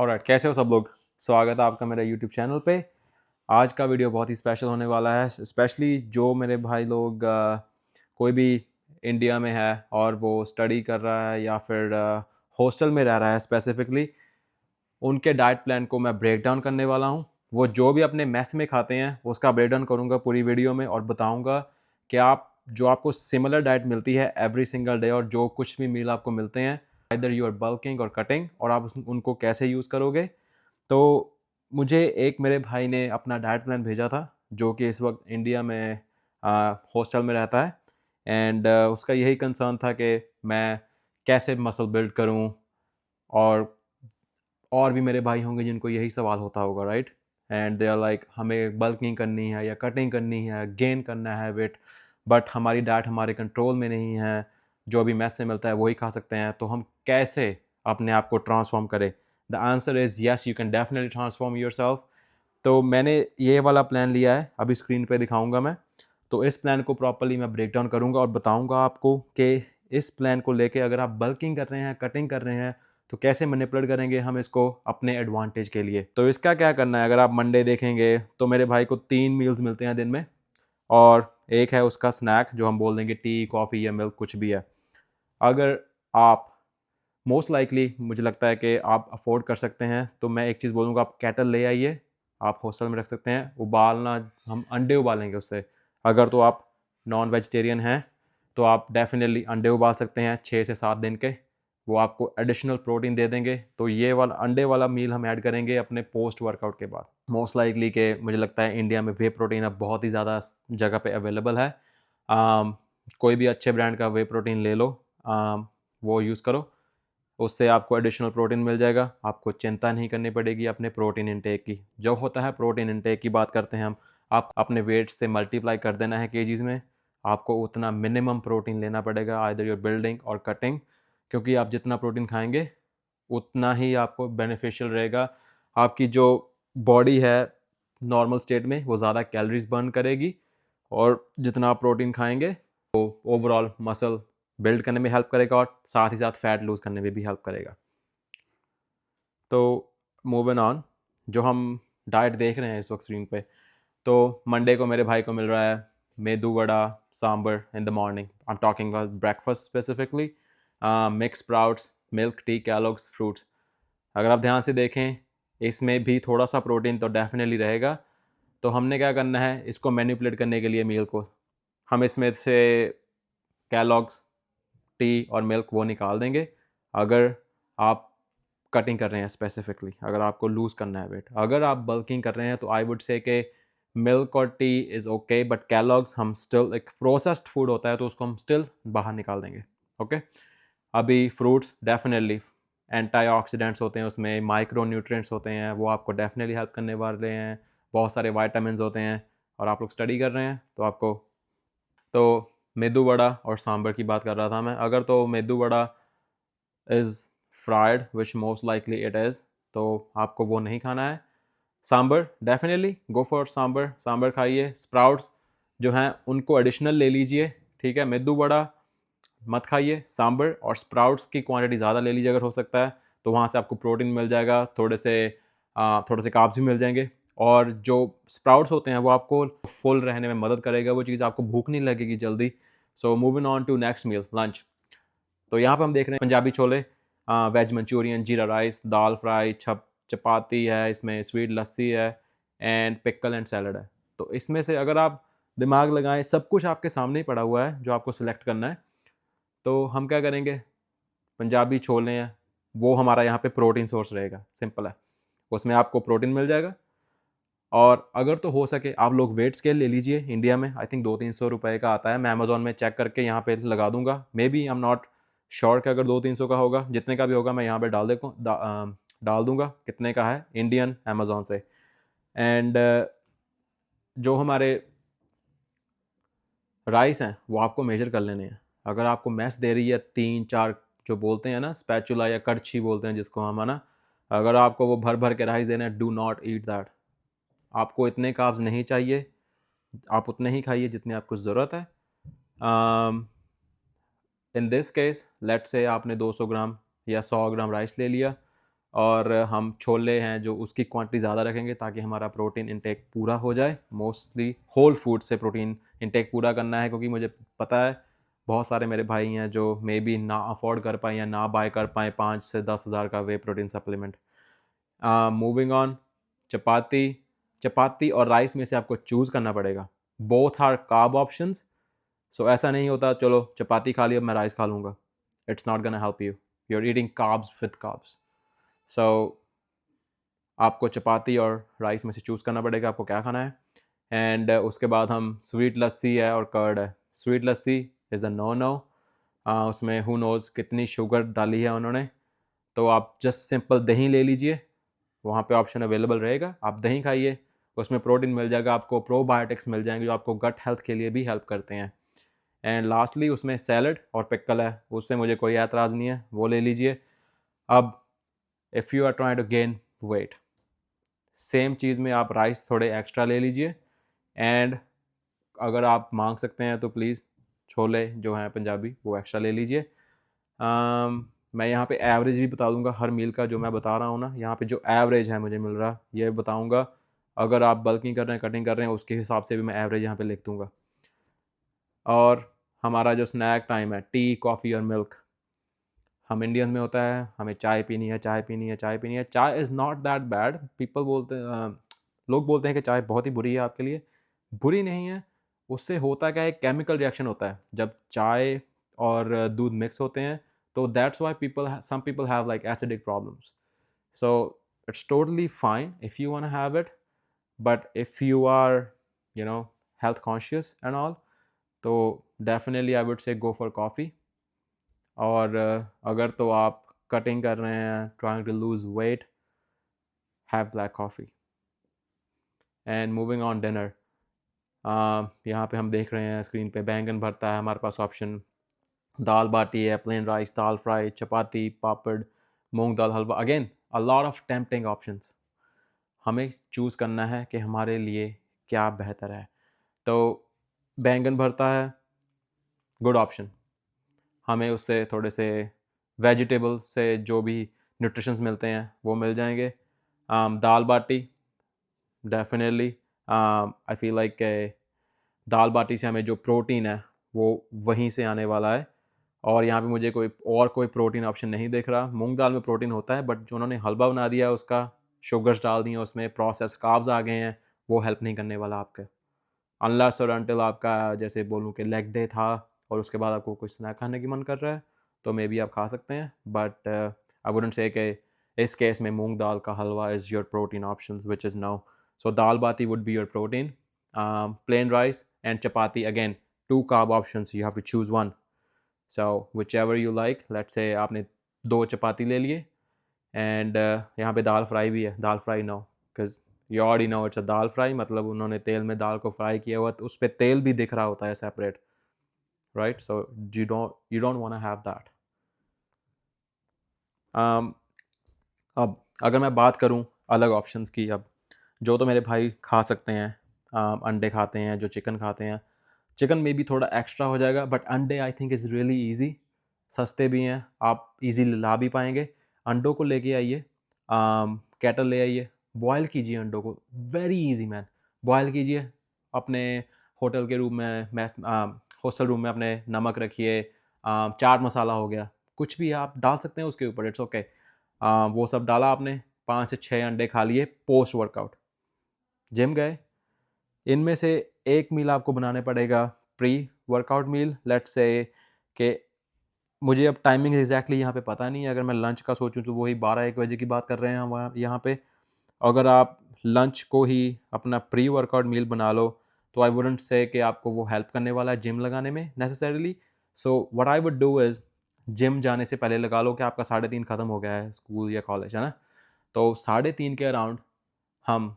Alright, कैसे हो सब लोग। स्वागत है आपका मेरे यूट्यूब चैनल पे। आज का वीडियो बहुत ही स्पेशल होने वाला है, स्पेशली जो मेरे भाई लोग कोई भी इंडिया में है और वो स्टडी कर रहा है या फिर हॉस्टल में रह रहा है स्पेसिफिकली, उनके डाइट प्लान को मैं ब्रेक डाउन करने वाला हूँ। वो जो भी अपने मेस में खाते हैं उसका ब्रेक डाउन करूँगा पूरी वीडियो में और बताऊँगा कि आप जो आपको सिमिलर डाइट मिलती है एवरी सिंगल डे और जो कुछ भी मील आपको मिलते हैं आइदर यू आर बल्किंग और कटिंग, और आप उनको कैसे यूज़ करोगे। तो मुझे एक मेरे भाई ने अपना डाइट प्लान भेजा था जो कि इस वक्त इंडिया में हॉस्टल में रहता है एंड उसका यही कंसर्न था कि मैं कैसे मसल बिल्ड करूं, और भी मेरे भाई होंगे जिनको यही सवाल होता होगा, right. And they are like हमें बल्किंग करनी है या कटिंग करनी है, गेन करना है वेट, बट हमारी डाइट हमारे कंट्रोल में नहीं है, जो भी मैस से मिलता है वही खा सकते हैं, तो हम कैसे अपने आप को ट्रांसफॉर्म करें। The answer is yes, you can definitely transform your self. तो मैंने ये वाला प्लान लिया है, अभी स्क्रीन पे दिखाऊंगा मैं। तो इस प्लान को प्रॉपर्ली मैं ब्रेक डाउन करूंगा और बताऊंगा आपको कि इस प्लान को लेके अगर आप बल्किंग कर रहे हैं, कटिंग कर रहे हैं, तो कैसे मैनिपुलेट करेंगे हम इसको अपने एडवांटेज के लिए। तो इसका क्या करना है, अगर आप मंडे देखेंगे तो मेरे भाई को 3 मील्स मिलते हैं दिन में, और एक है उसका स्नैक जो हम बोल देंगे टी कॉफ़ी या मिल्क कुछ भी है। अगर आप मोस्ट लाइकली मुझे लगता है कि आप अफोर्ड कर सकते हैं, तो मैं एक चीज़ बोलूँगा, आप कैटल ले आइए, आप हॉस्टल में रख सकते हैं। उबालना, हम अंडे उबालेंगे उससे। अगर तो आप नॉन वेजिटेरियन हैं तो आप डेफिनेटली अंडे उबाल सकते हैं 6 से 7 दिन के, वो आपको एडिशनल प्रोटीन दे देंगे। तो ये वाला अंडे वाला मील हम ऐड करेंगे अपने पोस्ट वर्कआउट के बाद। मोस्ट लाइकली के मुझे लगता है इंडिया में वे प्रोटीन अब बहुत ही ज़्यादा जगह पे अवेलेबल है। कोई भी अच्छे ब्रांड का वे प्रोटीन ले लो, वो यूज़ करो, उससे आपको एडिशनल प्रोटीन मिल जाएगा। आपको चिंता नहीं करनी पड़ेगी अपने प्रोटीन इनटेक की। जो होता है प्रोटीन इनटेक की बात करते हैं हम, आप अपने वेट से मल्टीप्लाई कर देना है केजीज में, आपको उतना मिनिमम प्रोटीन लेना पड़ेगा आइदर योर बिल्डिंग और कटिंग, क्योंकि आप जितना प्रोटीन खाएंगे उतना ही आपको बेनिफिशियल रहेगा। आपकी जो बॉडी है नॉर्मल स्टेट में वो ज़्यादा कैलोरीज बर्न करेगी, और जितना आप प्रोटीन खाएंगे तो ओवरऑल मसल बिल्ड करने में हेल्प करेगा और साथ ही साथ फैट लूज़ करने में भी हेल्प करेगा। तो मूविंग ऑन, जो हम डाइट देख रहे हैं इस वक्त स्क्रीन पे, तो मंडे को मेरे भाई को मिल रहा है medu vada sambar in the morning. I am talking about breakfast specifically, mix sprouts, milk tea, Kellogg's, fruits. अगर आप ध्यान से देखें इसमें भी थोड़ा सा प्रोटीन तो डेफिनेटली रहेगा। तो हमने क्या करना है, इसको मैनिपुलेट करने के लिए मील को हम इसमें से कैलॉग्स, टी और मिल्क वो निकाल देंगे। अगर आप कटिंग कर रहे हैं स्पेसिफिकली, अगर आपको लूज़ करना है वेट, अगर आप बल्किंग कर रहे हैं तो आई वुड से कि मिल्क और T is okay, but Kellogg's हम स्टिल, एक प्रोसेस्ड फूड होता है तो उसको हम स्टिल बाहर निकाल देंगे। ओके, अभी फ्रूट्स डेफिनेटली एंटीऑक्सीडेंट्स होते हैं, उसमें माइक्रो न्यूट्रिएंट्स होते हैं, वो आपको डेफिनेटली हेल्प करने वाले हैं। बहुत सारे वाइटामिन होते हैं, और आप लोग स्टडी कर रहे हैं तो आपको, तो मेदू वड़ा और सांभर की बात कर रहा था मैं। अगर तो medu vada is fried which most likely it is, तो आपको वो नहीं खाना है। Sambar definitely go for sambar, sambar खाइए। स्प्राउट्स जो हैं उनको एडिशनल ले लीजिए, ठीक है। मेदू वड़ा मत खाइए, सांभर और स्प्राउट्स की क्वांटिटी ज़्यादा ले लीजिए अगर हो सकता है, तो वहाँ से आपको प्रोटीन मिल जाएगा, थोड़े से कार्ब्स भी मिल जाएंगे। और जो स्प्राउट्स होते हैं वो आपको फुल रहने में मदद करेगा, वो चीज़ आपको भूख नहीं लगेगी जल्दी। So moving on to next meal, lunch. तो यहाँ पे हम देख रहे हैं पंजाबी छोले, वेज मंचूरियन, जीरा राइस, दाल फ्राई, चपाती है, इसमें स्वीट लस्सी है, एंड पिकल एंड सैलड है। तो इसमें से अगर आप दिमाग लगाएं, सब कुछ आपके सामने ही पड़ा हुआ है जो आपको सिलेक्ट करना है। तो हम क्या करेंगे, पंजाबी छोले हैं, वो हमारा यहाँ पे प्रोटीन सोर्स रहेगा, सिंपल है, उसमें आपको प्रोटीन मिल जाएगा। और अगर तो हो सके आप लोग वेट स्केल ले लीजिए, इंडिया में आई थिंक 200-300 रुपये का आता है, मैं अमेजोन में चेक करके यहाँ पे लगा दूंगा। May be I am not sure कि अगर 200-300 का होगा, जितने का भी होगा मैं यहाँ पे डाल दूंगा कितने का है इंडियन अमेजोन से। एंड जो हमारे राइस हैं वो आपको मेजर कर लेने हैं। अगर आपको मैस दे रही है 3-4, जो बोलते हैं ना स्पैचुला या कड़छी बोलते हैं जिसको हम, है ना, अगर आपको वो भर भर के राइस देना है, डू नॉट ईट दैट। आपको इतने कार्ब्स नहीं चाहिए, आप उतने ही खाइए जितनी आपको ज़रूरत है। In this case let's say आपने 200 ग्राम या 100 ग्राम राइस ले लिया, और हम छोले हैं जो उसकी क्वांटिटी ज़्यादा रखेंगे ताकि हमारा प्रोटीन इंटेक पूरा हो जाए। मोस्टली होल फूड से प्रोटीन इंटेक पूरा करना है, क्योंकि मुझे पता है बहुत सारे मेरे भाई हैं जो मे बी ना अफोर्ड कर पाएँ या ना बाय कर पाएँ 5 से 10 हज़ार का whey protein supplement. Moving on, chapati chapati और राइस में से आपको चूज़ करना पड़ेगा। Both are carb options. So ऐसा नहीं होता चलो चपाती खा ली अब मैं राइस खा लूँगा। It's not gonna help you. You are eating carbs with carbs. So आपको चपाती और राइस में से चूज़ करना पड़ेगा आपको क्या खाना है। एंड उसके बाद हम स्वीट लस्सी है और कर्ड है। Sweet lassi is a no no. उसमें हु नोज़ कितनी शुगर डाली है उन्होंने। तो आप जस्ट सिंपल दही ले लीजिए, वहाँ पे ऑप्शन अवेलेबल रहेगा, आप दही खाइए, उसमें प्रोटीन मिल जाएगा, आपको प्रोबायोटिक्स मिल जाएंगे जो आपको गट हेल्थ के लिए भी हेल्प करते हैं। एंड लास्टली उसमें सैलड और पिकल है, उससे मुझे कोई एतराज़ नहीं है, वो ले लीजिए। अब if you are trying to gain weight, same चीज़ में आप राइस थोड़े एक्स्ट्रा ले लीजिए। एंड अगर आप मांग सकते हैं तो प्लीज़ छोले जो हैं पंजाबी वो एक्स्ट्रा ले लीजिए। मैं यहाँ पे एवरेज भी बता दूंगा हर मील का, जो मैं बता रहा हूँ ना यहाँ पे जो एवरेज है मुझे मिल रहा ये बताऊंगा। अगर आप बल्किंग कर रहे हैं कटिंग कर रहे हैं उसके हिसाब से भी मैं एवरेज यहाँ पे लिख दूंगा। और हमारा जो स्नैक टाइम है टी कॉफ़ी और मिल्क, हम इंडियंस में होता है हमें चाय पीनी है चाय पीनी है चाय पीनी है। चाय is not that bad. People बोलते हैं लोग बोलते हैं कि चाय बहुत ही बुरी है आपके लिए। बुरी नहीं है। उससे होता क्या है, केमिकल रिएक्शन होता है जब चाय और दूध मिक्स होते हैं। तो that's why people some people have like acidic problems. So it's totally fine if you want to have it, but if you are you know health conscious and all, तो definitely I would say go for coffee. और अगर तो आप cutting कर रहे हैं trying to lose weight, have black coffee. And moving on dinner, यहाँ पे हम देख रहे हैं स्क्रीन पे बैंगन भरता है हमारे पास ऑप्शन, दाल बाटी है, प्लेन राइस, दाल fry, chapati, papad, moong dal halwa. Again a lot of tempting options. हमें चूज़ करना है कि हमारे लिए क्या बेहतर है। तो बैंगन भरता है गुड ऑप्शन, हमें उससे थोड़े से वेजिटेबल्स से जो भी न्यूट्रिशंस मिलते हैं वो मिल जाएंगे। दाल बाटी डेफिनेटली, आई फील लाइक दाल बाटी से हमें जो प्रोटीन है वो वहीं से आने वाला है। और यहाँ पे मुझे कोई प्रोटीन ऑप्शन नहीं दिख रहा। मूंग दाल में प्रोटीन होता है बट जो उन्होंने हलवा बना दिया उसका शुगर्स डाल दी हैं उसमें, प्रोसेस कार्ब्स आ गए हैं, वो हेल्प नहीं करने वाला आपके। अनलेस और अनटिल आपका जैसे बोलूँ कि लेग डे था और उसके बाद आपको कुछ स्नैक खाने की मन कर रहा है तो मे बी आप खा सकते हैं। बट आई वुडेंट से कि इस केस में मूंग दाल का हलवा is your protein option which is no. So dal baati would be your protein. Plain rice and chapati again two carb options, you have to choose one. So whichever you like, let's say आपने 2 चपाती ले लिए। And यहाँ पे दाल fry भी है, dal fry no, because you already know it's a dal fry, मतलब उन्होंने तेल में दाल को फ्राई किया हुआ तो उस पर तेल भी दिख रहा होता है separate, right. So you don't want to have that. अब अगर मैं बात करूँ अलग ऑप्शंस की, अब जो तो मेरे भाई खा सकते हैं, अंडे खाते हैं, जो चिकन खाते हैं, चिकन में भी थोड़ा एक्स्ट्रा हो जाएगा बट अंडे I think is really easy, सस्ते भी हैं, आप इजीली ला भी पाएंगे। अंडों को लेके आइए, कैटल ले आइए, बॉयल कीजिए अंडों को, वेरी इजी मैन। बॉयल कीजिए अपने होटल के रूम में, मैस हॉस्टल रूम में अपने नमक रखिए, चाट मसाला हो गया, कुछ भी आप डाल सकते हैं उसके ऊपर, इट्स ओके। वो सब डाला आपने, 5 से 6 अंडे खा लिए पोस्ट वर्कआउट, जिम गए। इनमें से एक मील आपको बनाने पड़ेगा pre workout meal. Let's say कि मुझे अब टाइमिंग एग्जैक्टली यहाँ पे पता नहीं है, अगर मैं लंच का सोचूं तो वही 12-1 बजे की बात कर रहे हैं वहाँ यहाँ पे। अगर आप लंच को ही अपना प्री वर्कआउट मील बना लो तो आई वुडेंट से कि आपको वो हेल्प करने वाला है जिम लगाने में necessarily. So what I would do is gym जाने से पहले लगा लो कि आपका 3:30 ख़त्म हो गया है स्कूल या कॉलेज, है ना, तो 3:30 के अराउंड हम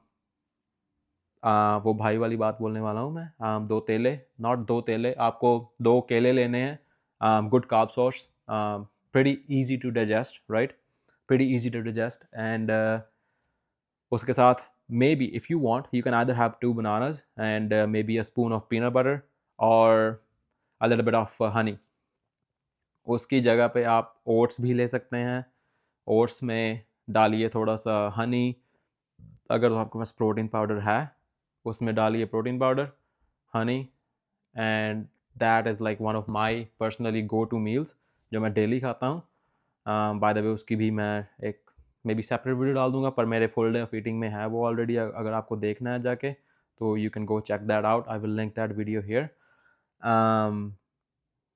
वो भाई वाली बात बोलने वाला हूँ मैं, 2 केले, नॉट 2 केले, आपको 2 केले लेने हैं, good carb source, pretty easy to digest, right? Pretty easy to digest, and उसके साथ maybe if you want you can either have 2 bananas and maybe a spoon of peanut butter or a little bit of honey. उसकी जगह पे आप oats भी ले सकते हैं। ओट्स में डालिए थोड़ा सा हनी, अगर तो आपके पास प्रोटीन पाउडर है उसमें डालिए protein powder, Honey, and that is like one of my personally go two meals जो मैं डेली खाता हूँ। बाय द वे उसकी भी मैं एक मे बी सेपरेट वीडियो डाल दूंगा, पर मेरे फुल डे ऑफ ईटिंग में है वो ऑलरेडी, अगर आपको देखना है जाके तो you can go check that out, I will link that video here.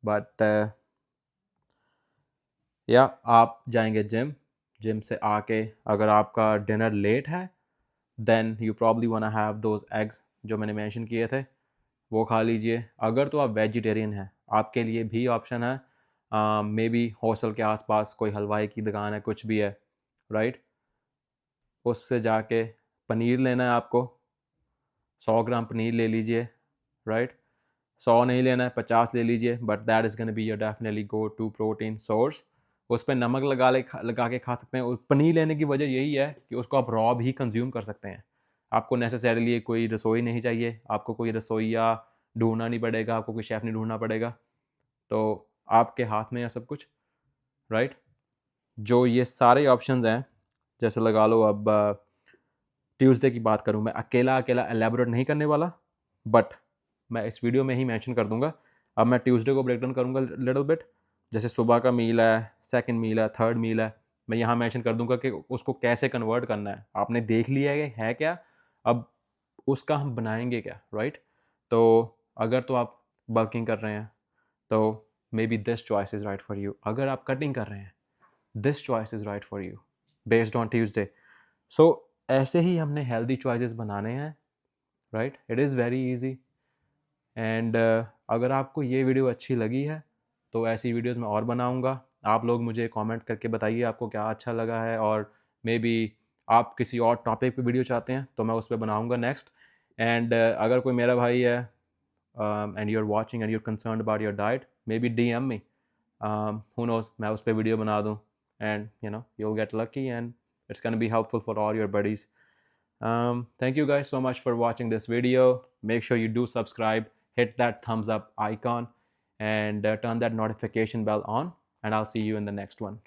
But या आप जाएंगे जिम से आके अगर आपका डिनर लेट है then you probably wanna have those eggs जो मैंने मेंशन किए थे, वो खा लीजिए। अगर तो आप वेजिटेरियन हैं आपके लिए भी ऑप्शन है, मे बी हॉस्टल के आसपास कोई हलवाई की दुकान है, कुछ भी है, राइट, उससे जाके पनीर लेना है आपको, 100 ग्राम पनीर ले लीजिए, राइट, 100 नहीं लेना है 50 ले लीजिए, but that is gonna be your definitely go to protein source. उस पर नमक लगा के खा सकते हैं। पनीर लेने की वजह यही है कि उसको आप रॉ भी कंज्यूम कर सकते हैं, आपको नेसेसरीली कोई रसोई नहीं चाहिए, आपको कोई रसोईया ढूंढना नहीं पड़ेगा, आपको कोई शेफ़ नहीं ढूंढना पड़ेगा, तो आपके हाथ में है सब कुछ, राइट। जो ये सारे ऑप्शंस हैं, जैसे लगा लो अब ट्यूसडे की बात करूँ, मैं अकेला एलेबोरेट नहीं करने वाला, बट मैं इस वीडियो में ही मेंशन कर दूंगा। अब मैं ट्यूसडे को ब्रेक डाउन करूँगा लिटिल बिट, जैसे सुबह का मील है, सेकंड मील है, थर्ड मील है, मैं यहाँ मेंशन कर दूंगा कि उसको कैसे कन्वर्ट करना है। आपने देख लिया है क्या, अब उसका हम बनाएंगे क्या, राइट। तो अगर तो आप बल्किंग कर रहे हैं तो maybe this choice is right for you, अगर आप कटिंग कर रहे हैं this choice is right for you based on Tuesday. So ऐसे ही हमने हेल्दी चॉइसेस बनाने हैं, right, it is very easy. And अगर आपको ये वीडियो अच्छी लगी है तो ऐसी वीडियोस मैं और बनाऊंगा। आप लोग मुझे कमेंट करके बताइए आपको क्या अच्छा लगा है, और मे बी आप किसी और टॉपिक पे वीडियो चाहते हैं तो मैं उस पर बनाऊंगा नेक्स्ट। एंड अगर कोई मेरा भाई है and you are watching and you are concerned about your diet, may be DM me, who knows, मैं उस पर वीडियो बना दूँ and you will get lucky and it's going to be helpful for all your buddies. Thank you guys so much for watching this video. Make sure you do subscribe, hit that thumbs up icon, and turn that notification bell on, and I'll see you in the next one.